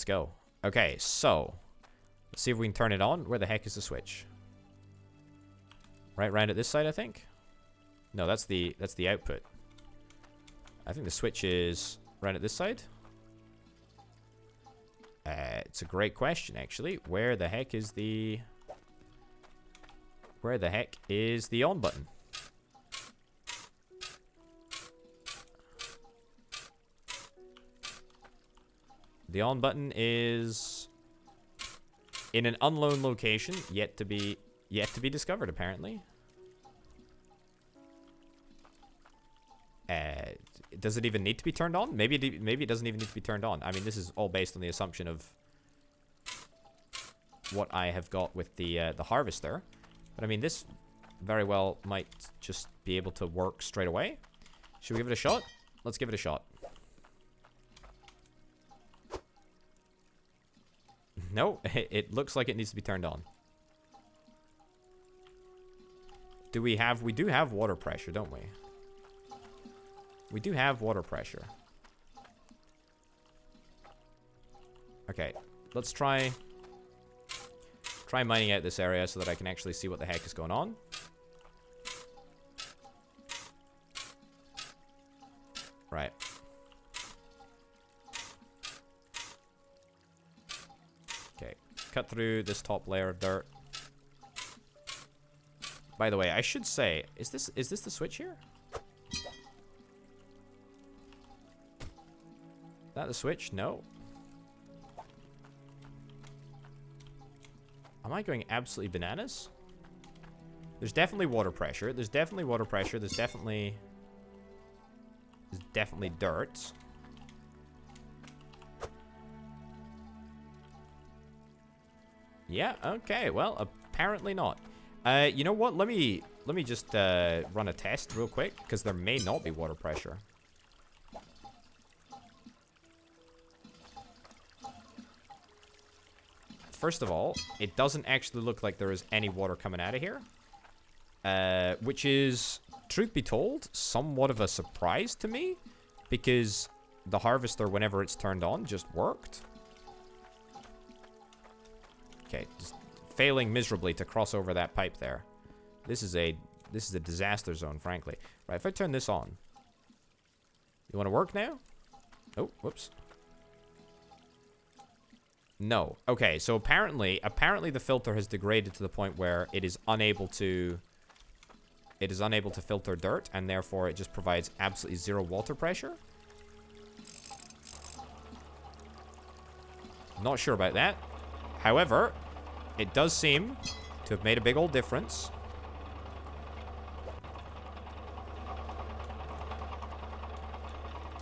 go. Okay, so let's see if we can turn it on. Where the heck is the switch? Right around at this side, I think. No, that's the output. I think the switch is right at this side. It's a great question, actually. Where the heck is the on button? The on button is in an unknown location, yet to be discovered, apparently. Does it even need to be turned on? Maybe it doesn't even need to be turned on. I mean, this is all based on the assumption of what I have got with the harvester. But I mean, this very well might just be able to work straight away. Should we give it a shot? Let's give it a shot. No, it looks like it needs to be turned on. We do have water pressure, don't we? We do have water pressure. Okay, let's try mining out this area so that I can actually see what the heck is going on. Right. Okay, cut through this top layer of dirt. By the way, I should say, is this the switch here? Is that the switch? No. Am I going absolutely bananas? There's definitely water pressure. There's definitely water pressure. There's definitely dirt. Yeah, okay. Well, apparently not. You know what? Let me just run a test real quick, because there may not be water pressure. First of all, it doesn't actually look like there is any water coming out of here. Which is, truth be told, somewhat of a surprise to me, because the harvester, whenever it's turned on, just worked. Okay, just failing miserably to cross over that pipe there. This is a disaster zone, frankly. Right, if I turn this on, you want to work now? Oh, whoops. No. Okay, so apparently the filter has degraded to the point where it is unable to filter dirt, and therefore it just provides absolutely zero water pressure. Not sure about that. However, it does seem to have made a big old difference.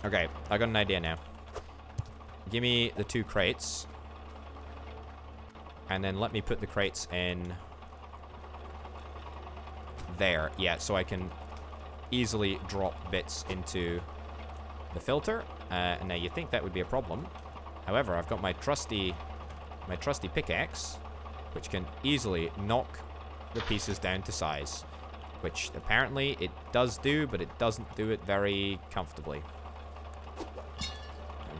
Okay, I got an idea now. Give me the 2 crates. And then let me put the crates in there. Yeah, so I can easily drop bits into the filter. Now, you think that would be a problem. However, I've got my trusty pickaxe, which can easily knock the pieces down to size. Which, apparently, it does do, but it doesn't do it very comfortably.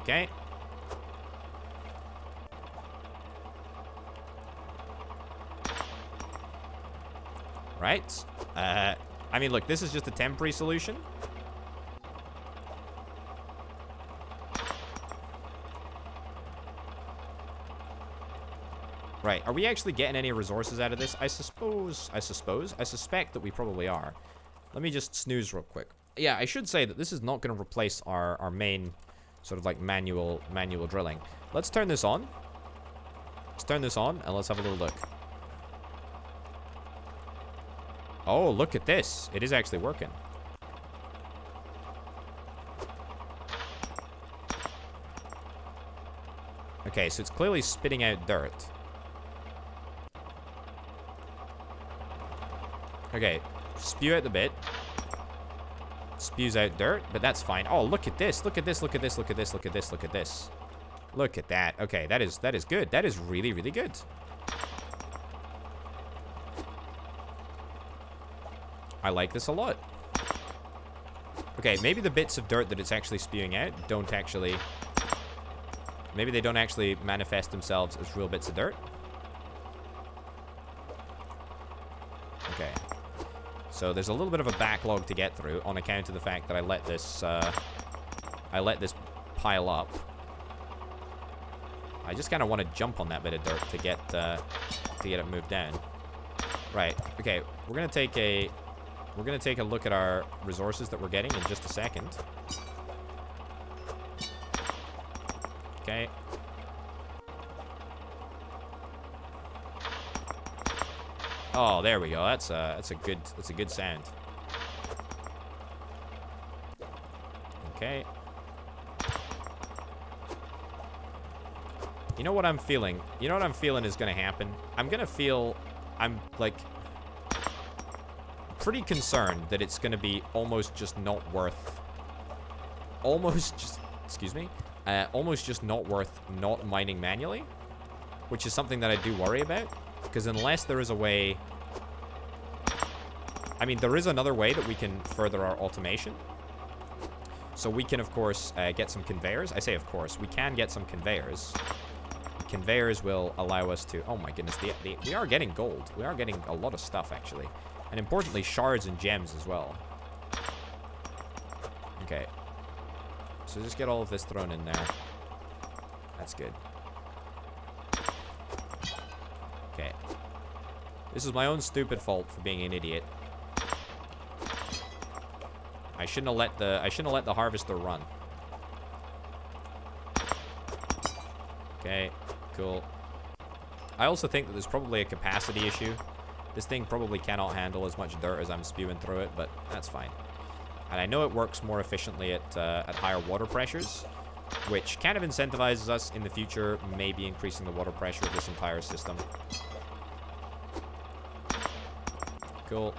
Okay. Right. I mean, look, this is just a temporary solution. Right, are we actually getting any resources out of this? I suspect that we probably are. Let me just snooze real quick. Yeah, I should say that this is not going to replace our main sort of like manual drilling. Let's turn this on. Let's turn this on and let's have a little look. Oh, look at this. It is actually working. Okay, so it's clearly spitting out dirt. Okay, spew out the bit. Spews out dirt, but that's fine. Oh, look at this. Look at this. Look at this. Look at this. Look at this. Look at this. Look at that. Okay, that is good. That is really, really good. I like this a lot. Okay, maybe the bits of dirt that it's actually spewing out don't actually... Maybe they don't actually manifest themselves as real bits of dirt. Okay. So there's a little bit of a backlog to get through on account of the fact that I let this pile up. I just kind of want to jump on that bit of dirt to get it moved down. Right. Okay. We're gonna take a look at our resources that we're getting in just a second. Okay. Oh, there we go. That's a good sound. Okay. You know what I'm feeling? You know what I'm feeling is gonna happen? I'm like pretty concerned that it's gonna be almost just not worth not mining manually, which is something that I do worry about. Because unless there is a way... I mean, there is another way that we can further our automation. So we can, of course, get some conveyors. I say, of course. We can get some conveyors. Conveyors will allow us to... Oh, my goodness. We are getting gold. We are getting a lot of stuff, actually. And importantly, shards and gems as well. Okay. So just get all of this thrown in there. That's good. Okay. This is my own stupid fault for being an idiot. I shouldn't have let the harvester run. Okay, cool. I also think that there's probably a capacity issue. This thing probably cannot handle as much dirt as I'm spewing through it, but that's fine. And I know it works more efficiently at higher water pressures, which kind of incentivizes us in the future, maybe increasing the water pressure of this entire system. Cool.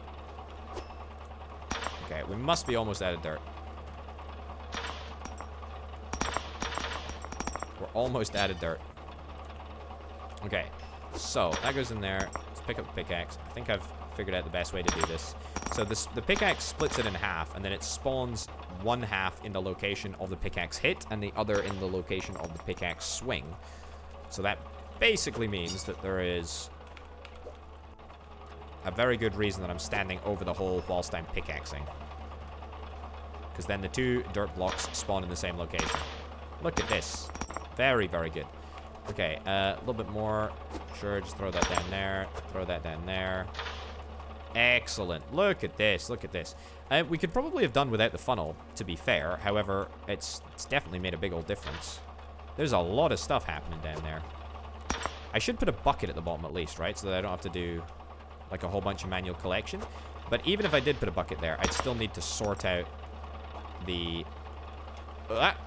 Okay, we must be almost out of dirt. We're almost out of dirt. Okay, so that goes in there. Let's pick up the pickaxe. I think I've figured out the best way to do this. So the pickaxe splits it in half, and then it spawns one half in the location of the pickaxe hit, and the other in the location of the pickaxe swing. So that basically means that there is a very good reason that I'm standing over the hole whilst I'm pickaxing. Because then the two dirt blocks spawn in the same location. Look at this. Very, very good. Okay, a little bit more. Sure, just throw that down there. Throw that down there. Excellent. Look at this. Look at this. We could probably have done without the funnel, to be fair. However, it's definitely made a big old difference. There's a lot of stuff happening down there. I should put a bucket at the bottom at least, right? So that I don't have to do like a whole bunch of manual collection. But even if I did put a bucket there, I'd still need to sort out the... That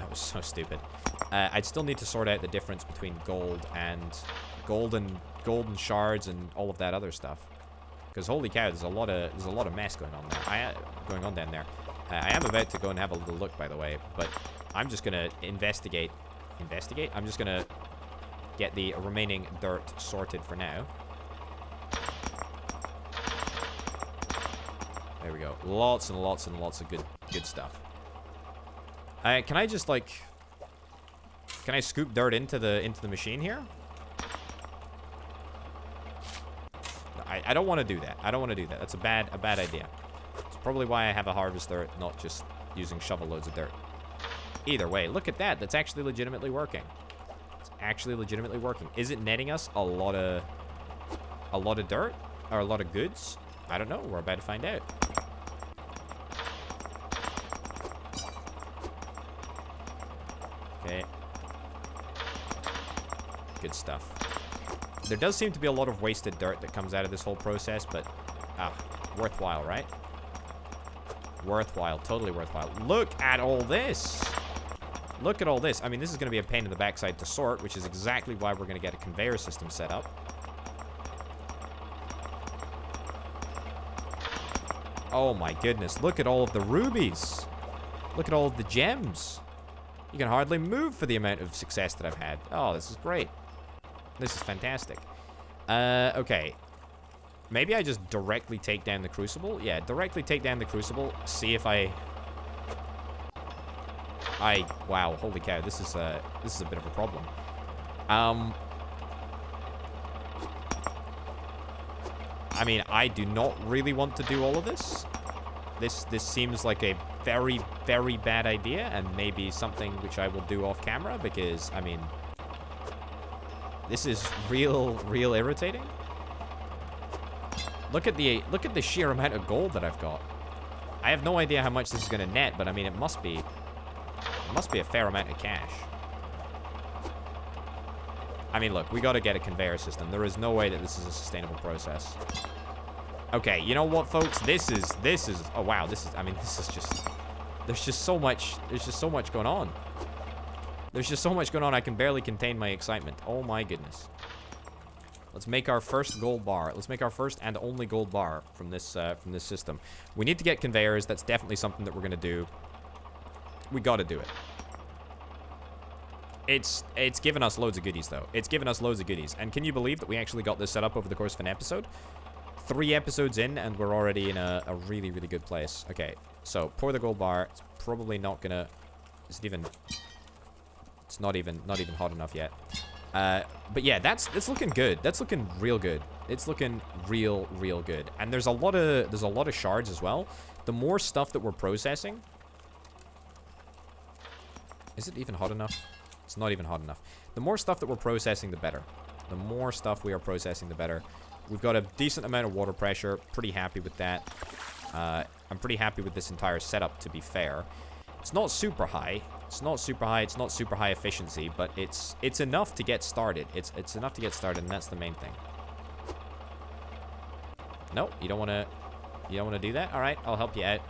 was so stupid. I'd still need to sort out the difference between gold and golden shards and all of that other stuff. Because holy cow, there's a lot of mess going on there. Going on down there. I am about to go and have a little look, by the way, but I'm just gonna investigate. Investigate? I'm just gonna get the remaining dirt sorted for now. There we go. Lots and lots and lots of good stuff. Can I just like... Can I scoop dirt into the machine here? I don't want to do that. I don't want to do that. That's a bad idea. It's probably why I have a harvester, not just using shovel loads of dirt. Either way, look at that. That's actually legitimately working. It's actually legitimately working. Is it netting us a lot of dirt? Or a lot of goods? I don't know. We're about to find out. Okay. Good stuff. There does seem to be a lot of wasted dirt that comes out of this whole process, but worthwhile, right? Worthwhile. Totally worthwhile. Look at all this. Look at all this. I mean, this is going to be a pain in the backside to sort, which is exactly why we're going to get a conveyor system set up. Oh my goodness. Look at all of the rubies. Look at all of the gems. You can hardly move for the amount of success that I've had. Oh, this is great. This is fantastic. Okay. Maybe I just directly take down the crucible. Yeah, directly take down the crucible. See if wow, holy cow, this is a bit of a problem. I mean, I do not really want to do all of this. This seems like a very, very bad idea, and maybe something which I will do off camera, because, I mean, this is real irritating. Look at the sheer amount of gold that I've got. I have no idea how much this is going to net, but I mean, it must be a fair amount of cash. I mean, look, we got to get a conveyor system. There is no way that this is a sustainable process. Okay, you know what, folks? This is, oh wow, I mean, this is just, there's just so much going on. There's just so much going on, I can barely contain my excitement. Oh my goodness. Let's make our first gold bar. Let's make our first and only gold bar from this system. We need to get conveyors. That's definitely something that we're going to do. We got to do it. It's given us loads of goodies, though. It's given us loads of goodies. And can you believe that we actually got this set up over the course of an episode? 3 episodes in, and we're already in a really, really good place. Okay, so pour the gold bar. It's probably not gonna... Is it even... It's not even hot enough yet. But yeah, that's looking good. That's looking real good. It's looking real good. And there's a lot of shards as well. The more stuff that we're processing... Is it even hot enough? It's not even hot enough. The more stuff that we're processing, the better. The more stuff we are processing, the better. We've got a decent amount of water pressure. Pretty happy with that. I'm pretty happy with this entire setup, to be fair. It's not super high. It's not super high. It's not super high efficiency, but it's enough to get started. It's enough to get started, and that's the main thing. No, you don't want to do that? All right, I'll help you out.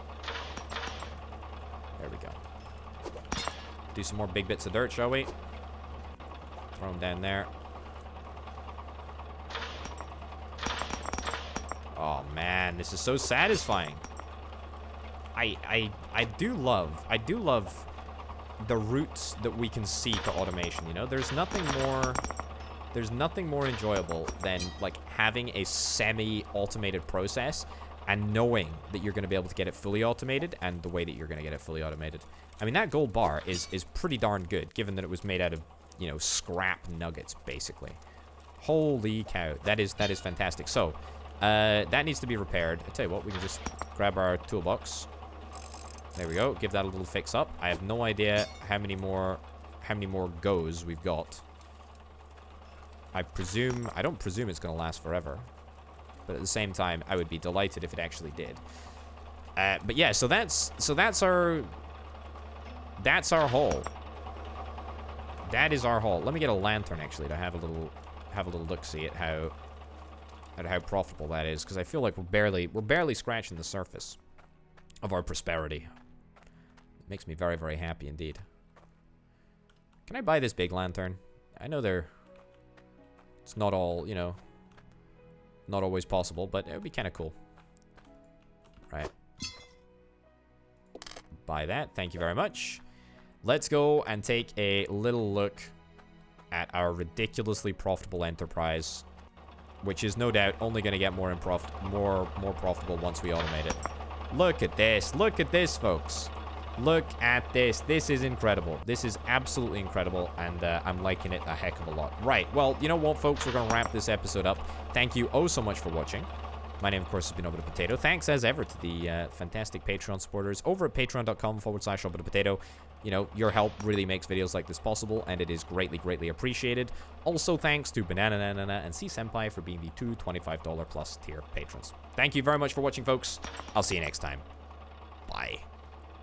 There we go. Do some more big bits of dirt, shall we? Throw them down there. Oh man, this is so satisfying. I do love the routes that we can see to automation, you know? There's nothing more enjoyable than like having a semi-automated process and knowing that you're going to be able to get it fully automated and the way that you're going to get it fully automated. I mean, that gold bar is pretty darn good, given that it was made out of, you know, scrap nuggets, basically. Holy cow. That is fantastic. So, that needs to be repaired. I tell you what, we can just grab our toolbox. There we go. Give that a little fix up. I have no idea how many more goes we've got. I don't presume it's going to last forever. But at the same time, I would be delighted if it actually did. But yeah, so that's our haul. That is our haul. Let me get a lantern actually to have a little look-see at how profitable that is, because I feel like we're barely scratching the surface of our prosperity. It makes me very, very happy indeed. Can I buy this big lantern? I know it's not all, you know, not always possible, but it would be kind of cool. Right. Buy that. Thank you very much. Let's go and take a little look at our ridiculously profitable enterprise, which is no doubt only going to get more profitable once we automate it. Look at this. Look at this, folks. Look at this. This is incredible. This is absolutely incredible, and I'm liking it a heck of a lot. Right, well, you know what, folks? We're going to wrap this episode up. Thank you oh so much for watching. My name, of course, has been Potato. Thanks, as ever, to the fantastic Patreon supporters over at patreon.com/Potato. You know, your help really makes videos like this possible, and it is greatly, greatly appreciated. Also, thanks to Banana and C Senpai for being the two $25+ plus tier patrons. Thank you very much for watching, folks. I'll see you next time. Bye.